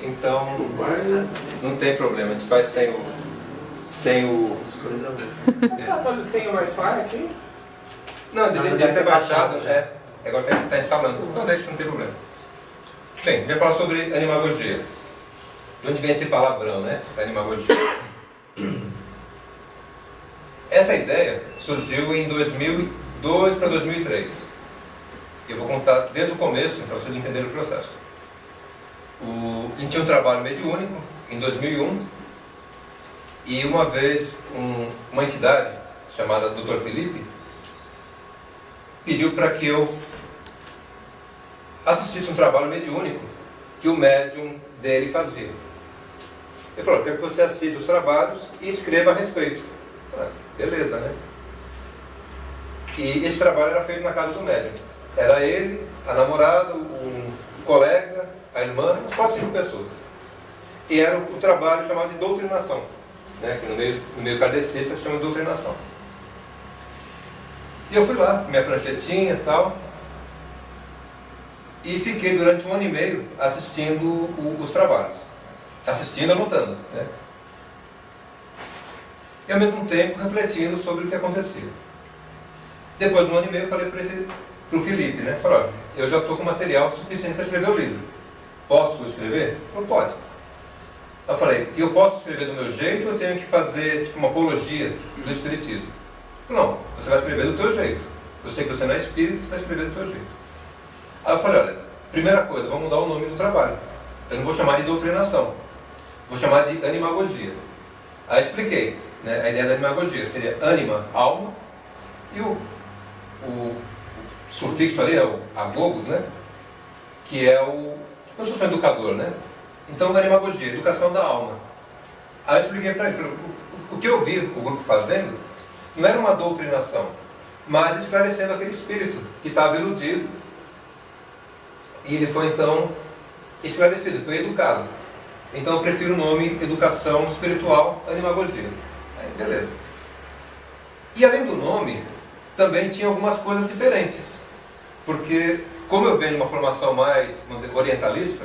então não tem problema, a gente faz sem o... Tem o Wi-Fi aqui? Não, deve ter baixado, agora está instalando, então deixa, não tem problema. Bem, eu vou falar sobre animagogia. De onde vem esse palavrão, né? Animagogia. Essa ideia surgiu em 2002 para 2003. Eu vou contar desde o começo para vocês entenderem o processo. A gente tinha um trabalho mediúnico em 2001 e uma vez uma entidade chamada Dr. Felipe pediu para que eu assistisse um trabalho mediúnico que o médium dele fazia. Ele falou: quero que você assista os trabalhos e escreva a respeito. Beleza, né? E esse trabalho era feito na casa do médium. Era ele, a namorada, um colega, a irmã, umas 4, 5 pessoas. E era o trabalho chamado de doutrinação, né? Que no meio kardecista se chama de doutrinação. E eu fui lá, com minha pranchetinha e tal, e fiquei durante 1 ano e meio assistindo os trabalhos. Assistindo, anotando, né? E ao mesmo tempo refletindo sobre o que acontecia. Depois de 1 ano e meio eu falei para o Felipe, né? Falei: olha, eu já estou com material suficiente para escrever o livro. Posso escrever? Ele falou: pode. Eu falei: e eu posso escrever do meu jeito ou eu tenho que fazer tipo, uma apologia do espiritismo? Ele falou: não, você vai escrever do teu jeito. Eu sei que você não é espírita, você vai escrever do teu jeito. Aí eu falei: olha, primeira coisa, vamos mudar o nome do trabalho. Eu não vou chamar de doutrinação, vou chamar de animagogia. Aí eu expliquei, né? A ideia da animagogia seria anima, alma, e o sufixo ali é o agogos, né? Que é como se fosse um educador, né? Então, animagogia, educação da alma. Aí eu expliquei para ele: o que eu vi o grupo fazendo não era uma doutrinação, mas esclarecendo aquele espírito que estava iludido. E ele foi então esclarecido, foi educado. Então eu prefiro o nome educação espiritual, animagogia. Aí, beleza. E além do nome, também tinha algumas coisas diferentes. Porque, como eu venho de uma formação mais, vamos dizer, orientalista,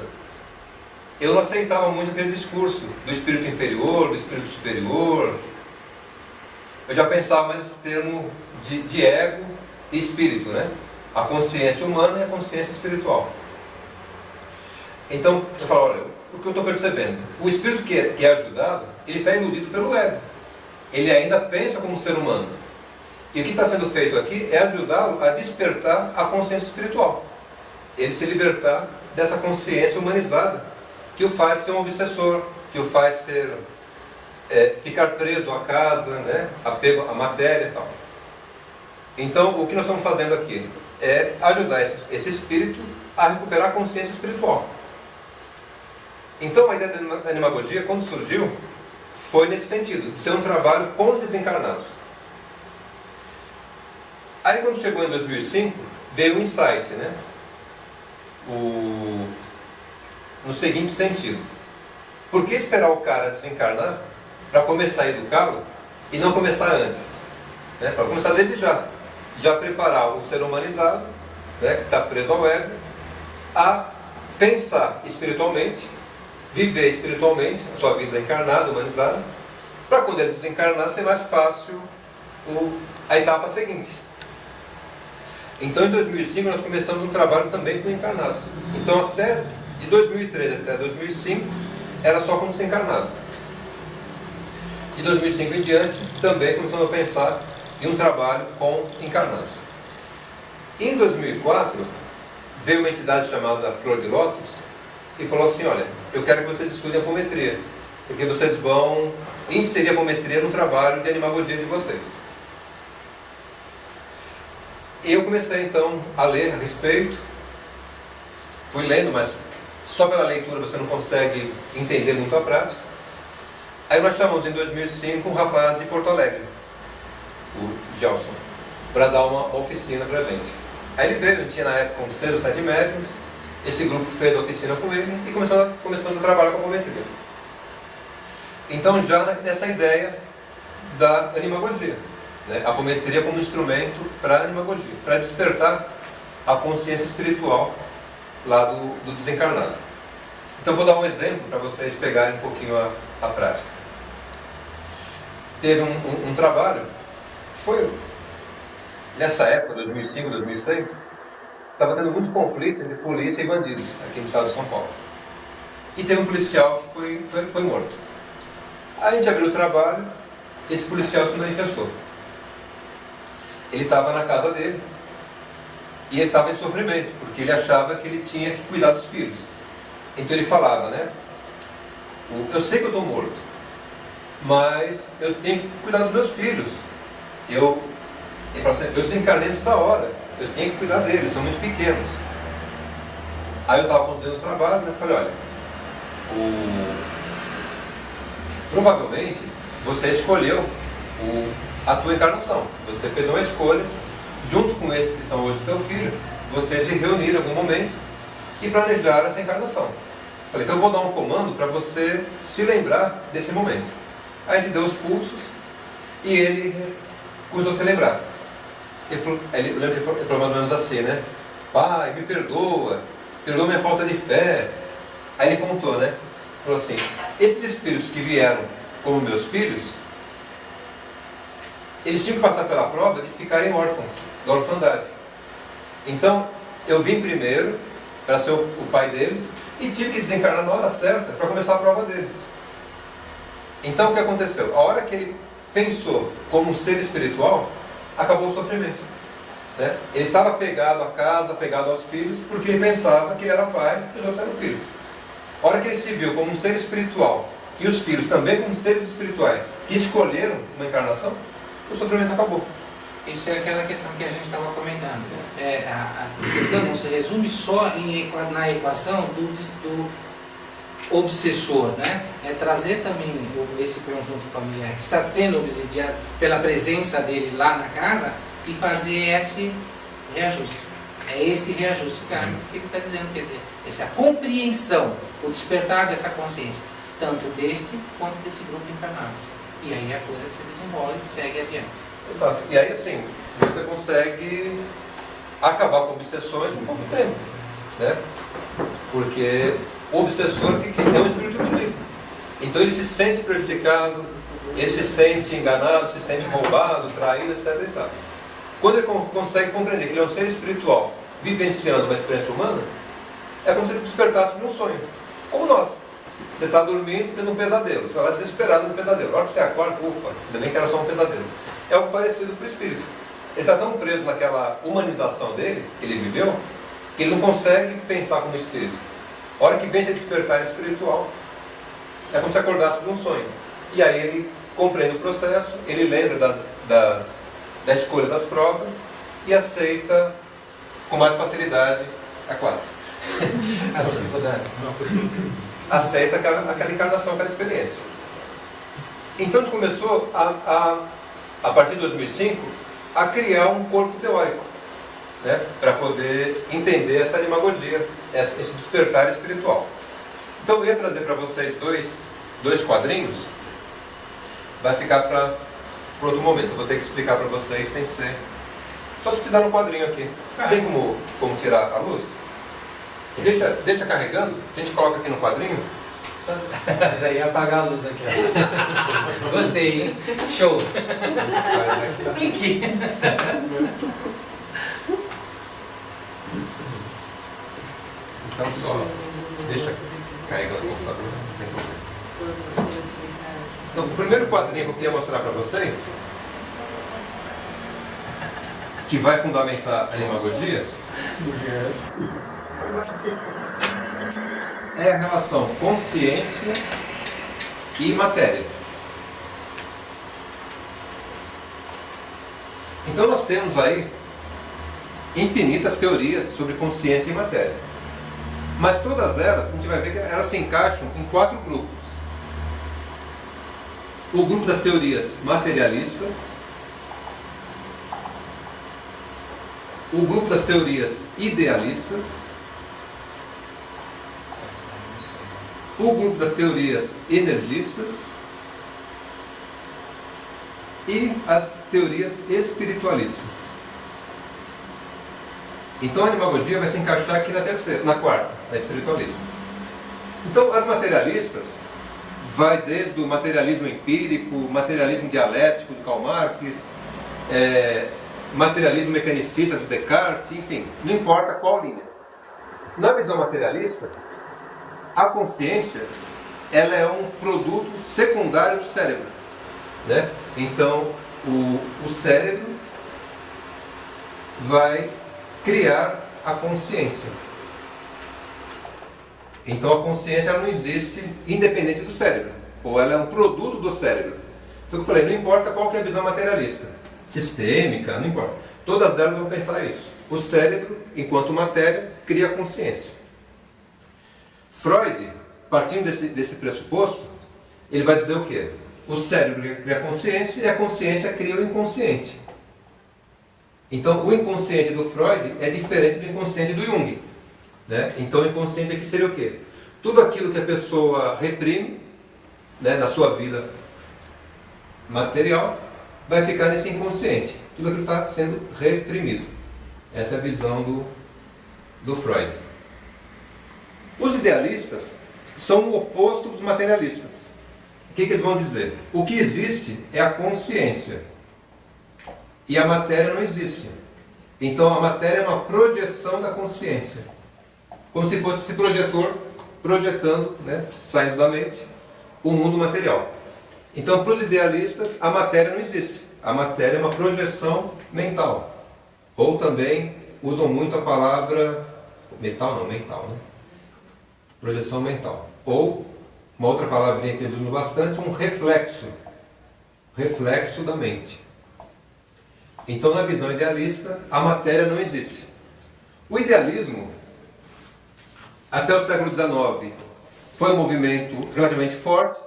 eu não aceitava muito aquele discurso do espírito inferior, do espírito superior. Eu já pensava mais nesse termo de ego e espírito, né? A consciência humana e a consciência espiritual. Então, eu falo: olha, o que eu estou percebendo? O espírito que é ajudado, ele está iludido pelo ego. Ele ainda pensa como ser humano. E o que está sendo feito aqui é ajudá-lo a despertar a consciência espiritual. Ele se libertar dessa consciência humanizada que o faz ser um obsessor, que o faz ficar preso à casa, né? Apego à matéria e tal. Então, o que nós estamos fazendo aqui é ajudar esse espírito a recuperar a consciência espiritual. Então, a ideia da animagogia, quando surgiu, foi nesse sentido, de ser um trabalho com os desencarnados. Aí, quando chegou em 2005, veio o insight, né? No seguinte sentido: por que esperar o cara desencarnar para começar a educá-lo e não começar antes? Né? Para começar desde já preparar o ser humanizado, né, que está preso ao ego, a pensar espiritualmente, viver espiritualmente a sua vida encarnada, humanizada, para quando ele desencarnar ser mais fácil a etapa seguinte. Então, em 2005, nós começamos um trabalho também com encarnados. Então, até de 2003 até 2005, era só com desencarnado. De 2005 em diante, também começamos a pensar em um trabalho com encarnados. Em 2004, veio uma entidade chamada Flor de Lótus e falou assim: olha, eu quero que vocês estudem apometria, porque vocês vão inserir a apometria no trabalho de animagogia de vocês. E eu comecei então a ler a respeito, fui lendo, mas só pela leitura você não consegue entender muito a prática. Aí nós chamamos em 2005 um rapaz de Porto Alegre, o Gelson, para dar uma oficina para a gente. Aí ele veio, tinha na época uns 6 ou 7 médiums, esse grupo fez a oficina com ele e começamos a trabalhar com a apometria. Então, já nessa ideia da animagogia, né? A apometria como instrumento para a animagogia, para despertar a consciência espiritual lá do desencarnado. Então vou dar um exemplo para vocês pegarem um pouquinho a prática. Teve um trabalho, foi nessa época, 2005, 2006, estava tendo muito conflito entre polícia e bandidos aqui no estado de São Paulo. E teve um policial que foi morto. Aí a gente abriu o trabalho, esse policial se manifestou. Ele estava na casa dele e ele estava em sofrimento, porque ele achava que ele tinha que cuidar dos filhos. Então ele falava, né? Eu sei que eu estou morto, mas eu tenho que cuidar dos meus filhos. Ele falou assim, eu desencarnei antes da hora, eu tenho que cuidar deles, são muito pequenos. Aí eu estava conduzindo o trabalho, né? Falei, olha, provavelmente você escolheu a tua encarnação. Você fez uma escolha, junto com esses que são hoje teu filho, vocês se reuniram em algum momento e planejaram essa encarnação. Falei, então eu vou dar um comando para você se lembrar desse momento. Aí a gente deu os pulsos e ele começou a se lembrar. Ele falou mais ou menos assim, né? Pai, me perdoa minha falta de fé. Aí ele contou, né? Falou assim, esses espíritos que vieram como meus filhos, eles tinham que passar pela prova de ficarem órfãos, da orfandade. Então, eu vim primeiro para ser o pai deles e tive que desencarnar na hora certa para começar a prova deles. Então, o que aconteceu? A hora que ele pensou como um ser espiritual, acabou o sofrimento. Né? Ele estava pegado à casa, pegado aos filhos, porque ele pensava que ele era pai e os outros eram filhos. A hora que ele se viu como um ser espiritual e os filhos também como seres espirituais que escolheram uma encarnação, o sofrimento acabou. Isso é aquela questão que a gente estava comentando. A questão não se resume só na equação do obsessor, né? É trazer também esse conjunto familiar que está sendo obsidiado pela presença dele lá na casa e fazer esse reajuste. É esse reajuste kármico que ele está dizendo, quer dizer, essa compreensão, o despertar dessa consciência, tanto deste quanto desse grupo encarnado. E aí a coisa se desenrola e segue adiante. Exato. E aí assim, você consegue acabar com obsessões em pouco tempo, né? Porque o obsessor que é um espírito ridículo. Então ele se sente prejudicado, ele se sente enganado, se sente roubado, traído, etc. E tal. Quando ele consegue compreender que ele é um ser espiritual vivenciando uma experiência humana, é como se ele despertasse de um sonho. Como nós. Você está dormindo, tendo um pesadelo. Você está lá desesperado no pesadelo. A hora que você acorda, ufa, ainda bem que era só um pesadelo. É algo parecido com o espírito. Ele está tão preso naquela humanização dele, que ele viveu, que ele não consegue pensar como espírito. A hora que vem se despertar espiritual, é como se acordasse de um sonho. E aí ele compreende o processo, ele lembra da escolha das provas e aceita com mais facilidade a classe. As dificuldades. Aceita aquela encarnação, aquela experiência. Então a gente começou, a partir de 2005, a criar um corpo teórico, né, para poder entender essa animagogia, esse despertar espiritual. Então eu ia trazer para vocês dois quadrinhos, vai ficar para outro momento, eu vou ter que explicar para vocês sem ser... Só se fizer um quadrinho aqui. Tem como tirar a luz? Deixa carregando, a gente coloca aqui no quadrinho. Já ia apagar a luz aqui. Gostei, hein? Show. Aqui. Então só deixa carregando o computador, não tem problema. Então, o primeiro quadrinho que eu queria mostrar para vocês, que vai fundamentar a animagogia, é a relação consciência e matéria. Então nós temos aí infinitas teorias sobre consciência e matéria. Mas todas elas, a gente vai ver que elas se encaixam em 4 grupos. O grupo das teorias materialistas, o grupo das teorias idealistas, o grupo das teorias energistas e as teorias espiritualistas. Então a animagogia vai se encaixar aqui na quarta, a espiritualista. Então, as materialistas vai desde o materialismo empírico, materialismo dialético de Karl Marx, materialismo mecanicista do Descartes, enfim, não importa qual linha. Na visão materialista, a consciência ela é um produto secundário do cérebro, né? Então, o cérebro vai criar a consciência. Então a consciência ela não existe independente do cérebro, ou ela é um produto do cérebro. Então eu falei, não importa qual que é a visão materialista, sistêmica, não importa. Todas elas vão pensar isso. O cérebro, enquanto matéria, cria a consciência. Freud, partindo desse pressuposto, ele vai dizer o quê? O cérebro cria a consciência e a consciência cria o inconsciente. Então o inconsciente do Freud é diferente do inconsciente do Jung. Né? Então o inconsciente aqui seria o quê? Tudo aquilo que a pessoa reprime, né, na sua vida material vai ficar nesse inconsciente. Tudo aquilo está sendo reprimido. Essa é a visão do Freud. Os idealistas são o oposto dos materialistas. O que eles vão dizer? O que existe é a consciência. E a matéria não existe. Então a matéria é uma projeção da consciência. Como se fosse esse projetor projetando, né, saindo da mente, o mundo material. Então, para os idealistas, a matéria não existe. A matéria é uma projeção mental. Ou também usam muito a palavra mental, né? Projeção mental. Ou, uma outra palavrinha que eles usam bastante, um reflexo. Reflexo da mente. Então, na visão idealista, a matéria não existe. O idealismo, até o século XIX, foi um movimento relativamente forte,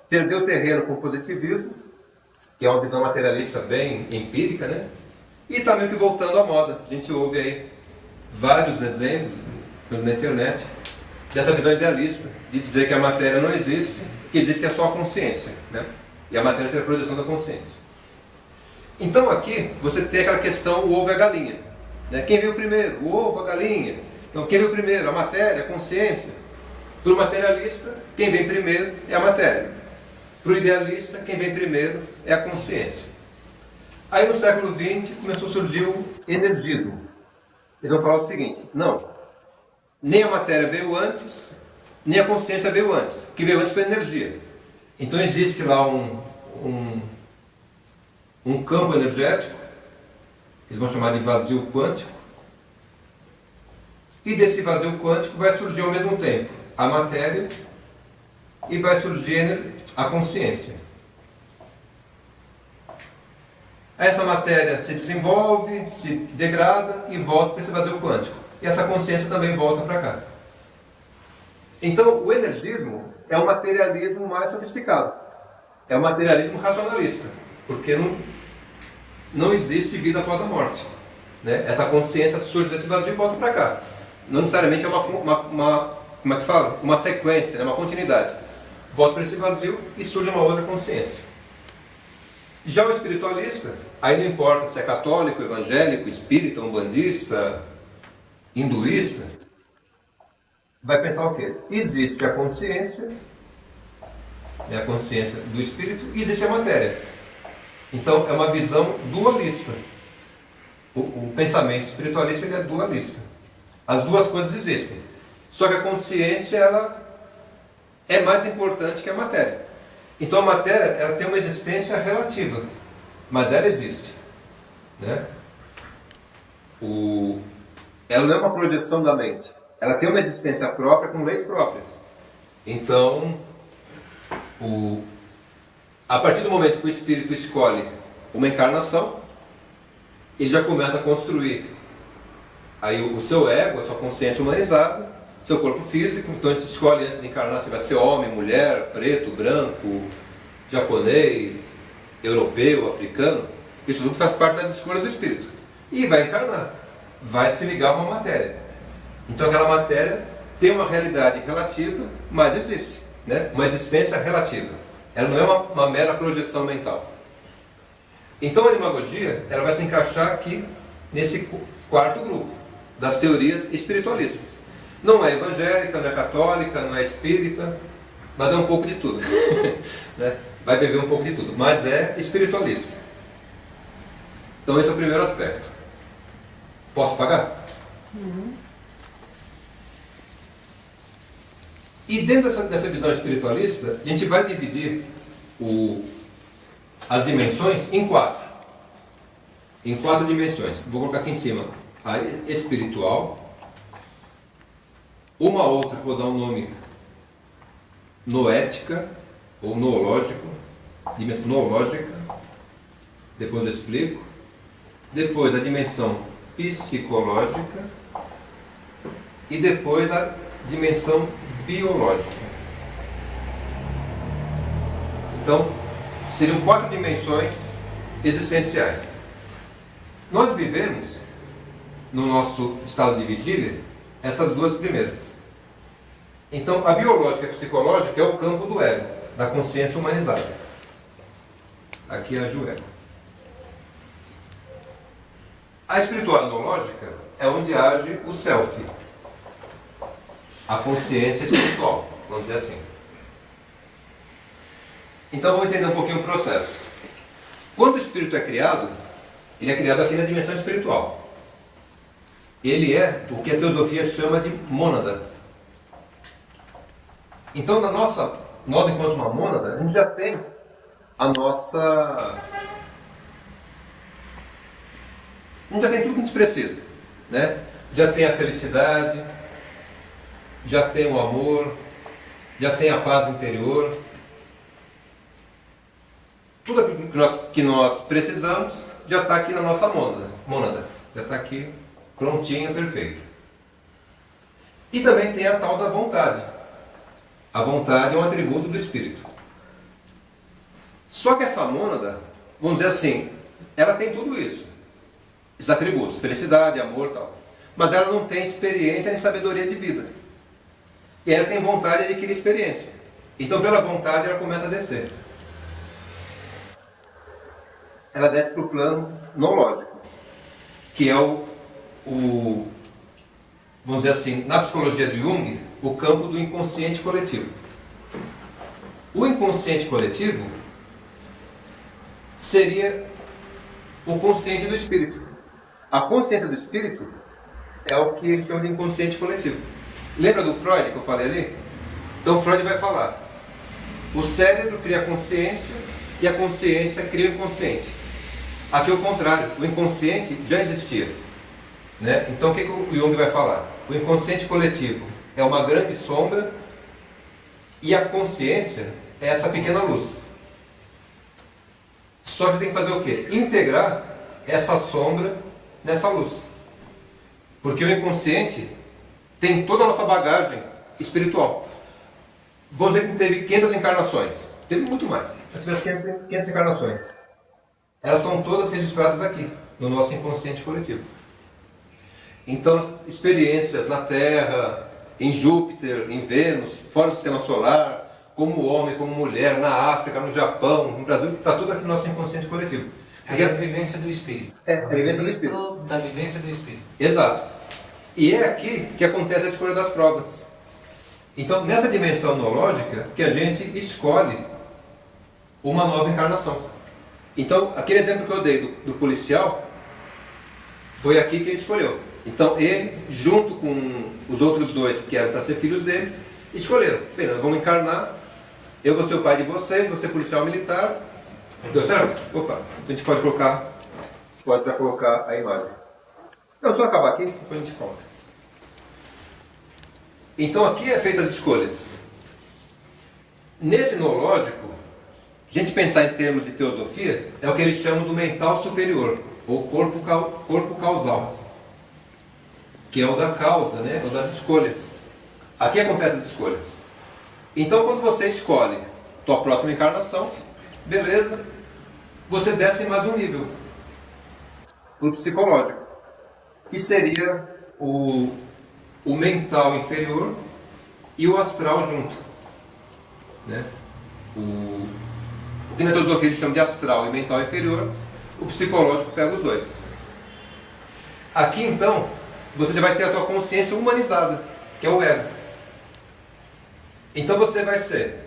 perdeu terreno com o positivismo, que é uma visão materialista bem empírica, né? E está meio que voltando à moda. A gente ouve aí vários exemplos na internet dessa visão idealista, de dizer que a matéria não existe, que existe só a consciência, né? E a matéria é a projeção da consciência. Então aqui você tem aquela questão, o ovo e a galinha, né? Quem veio primeiro? O ovo, a galinha? Então quem veio primeiro? A matéria, a consciência? Para o materialista, quem vem primeiro é a matéria. Para o idealista, quem vem primeiro é a consciência. Aí no século XX começou a surgir o energismo. Eles vão falar o seguinte: não, nem a matéria veio antes, nem a consciência veio antes. O que veio antes foi a energia. Então existe lá um campo energético, eles vão chamar de vazio quântico, e desse vazio quântico vai surgir ao mesmo tempo a matéria e vai surgir a consciência. Essa matéria se desenvolve, se degrada e volta para esse vazio quântico. E essa consciência também volta para cá. Então, o energismo é o materialismo mais sofisticado. É o materialismo racionalista. Porque não existe vida após a morte. Né? Essa consciência surge desse vazio e volta para cá. Não necessariamente é como é que fala? Uma sequência, né? Uma continuidade. Volta para esse vazio e surge uma outra consciência. Já o espiritualista, aí não importa se é católico, evangélico, espírita, umbandista, hinduísta, vai pensar o quê? Existe a consciência do espírito, e existe a matéria. Então é uma visão dualista. O pensamento espiritualista ele é dualista. As duas coisas existem. Só que a consciência ela é mais importante que a matéria. Então a matéria ela tem uma existência relativa, mas ela existe, né? Ela não é uma projeção da mente. Ela tem uma existência própria com leis próprias. Então, a partir do momento que o espírito escolhe uma encarnação, ele já começa a construir aí o seu ego, a sua consciência humanizada, seu corpo físico. Então a gente escolhe antes de encarnar se vai ser homem, mulher, preto, branco, japonês, europeu, africano. Isso tudo faz parte das escolhas do espírito. E vai encarnar, vai se ligar a uma matéria. Então aquela matéria tem uma realidade relativa, mas existe, né? Uma existência relativa. Ela não é uma mera projeção mental. Então a imagogia ela vai se encaixar aqui nesse quarto grupo das teorias espiritualistas. Não é evangélica, não é católica, não é espírita, mas é um pouco de tudo. Né? Vai beber um pouco de tudo, mas é espiritualista. Então esse é o primeiro aspecto. Posso pagar? E dentro dessa visão espiritualista, a gente vai dividir as dimensões em quatro. Em quatro dimensões. Vou colocar aqui em cima a espiritual, uma outra que vou dar um nome noética ou noológico, dimensão noológica, depois eu explico. Depois a dimensão psicológica e depois a dimensão biológica. Então, seriam quatro dimensões existenciais. Nós vivemos, no nosso estado de vigília, essas duas primeiras. Então, a biológica e a psicológica é o campo do ego, da consciência humanizada. Aqui é a Joelma. A espiritual neológica é onde age o self, a consciência espiritual, vamos dizer assim. Então vamos entender um pouquinho o processo. Quando o espírito é criado, ele é criado aqui na dimensão espiritual. Ele é o que a teosofia chama de mônada. Então nós enquanto uma mônada, a gente já tem a nossa... A gente já tem tudo que a gente precisa, né? Já tem a felicidade, já tem o amor, já tem a paz interior. Tudo aquilo que nós precisamos já está aqui na nossa mônada. Já está aqui prontinha, perfeita. E também tem a tal da vontade. A vontade é um atributo do espírito. Só que essa mônada, vamos dizer assim, ela tem tudo isso. Esses atributos, felicidade, amor e tal. Mas ela não tem experiência nem sabedoria de vida. E ela tem vontade de adquirir experiência. Então, pela vontade, ela começa a descer. Ela desce para o plano noológico, que é vamos dizer assim, na psicologia de Jung, o campo do inconsciente coletivo. O inconsciente coletivo seria o consciente do espírito. A consciência do espírito é o que eles chamam de inconsciente coletivo. Lembra do Freud que eu falei ali? Então Freud vai falar: o cérebro cria a consciência e a consciência cria o inconsciente. Aqui é o contrário, o inconsciente já existia, né? Então o que o Jung vai falar? O inconsciente coletivo é uma grande sombra e a consciência é essa pequena luz. Só que você tem que fazer o quê? Integrar essa sombra nessa luz. Porque o inconsciente tem toda a nossa bagagem espiritual. Vamos dizer que teve 500 encarnações. Teve muito mais. Já tivesse 500 encarnações. Elas estão todas registradas aqui, no nosso inconsciente coletivo. Então, experiências na Terra, em Júpiter, em Vênus, fora do sistema solar, como homem, como mulher, na África, no Japão, no Brasil, está tudo aqui no nosso inconsciente coletivo. É a vivência do espírito. É, a vivência do espírito. Da vivência do espírito. Exato. E é aqui que acontece a escolha das provas. Então, nessa dimensão noológica, que a gente escolhe uma nova encarnação. Então, aquele exemplo que eu dei do policial, foi aqui que ele escolheu. Então, ele, junto com os outros dois, que eram para ser filhos dele, escolheram. Bem, nós vamos encarnar, eu vou ser o pai de vocês, vou ser policial militar. Deu certo? Opa, a gente pode já colocar a imagem. Não, só acabar aqui, depois a gente conta. Então, aqui é feita as escolhas. Nesse noológico, a gente pensar em termos de teosofia, é o que eles chamam do mental superior, ou corpo causal, que é o da causa, né? O das escolhas. Aqui acontecem as escolhas. Então, quando você escolhe tua próxima encarnação, beleza, você desce mais um nível, o psicológico, que seria o mental inferior e o astral junto, né? O que na teosofia eles chamam de astral e mental inferior, o psicológico pega os dois. Aqui então, você já vai ter a tua consciência humanizada. que é o ego. Então você vai ser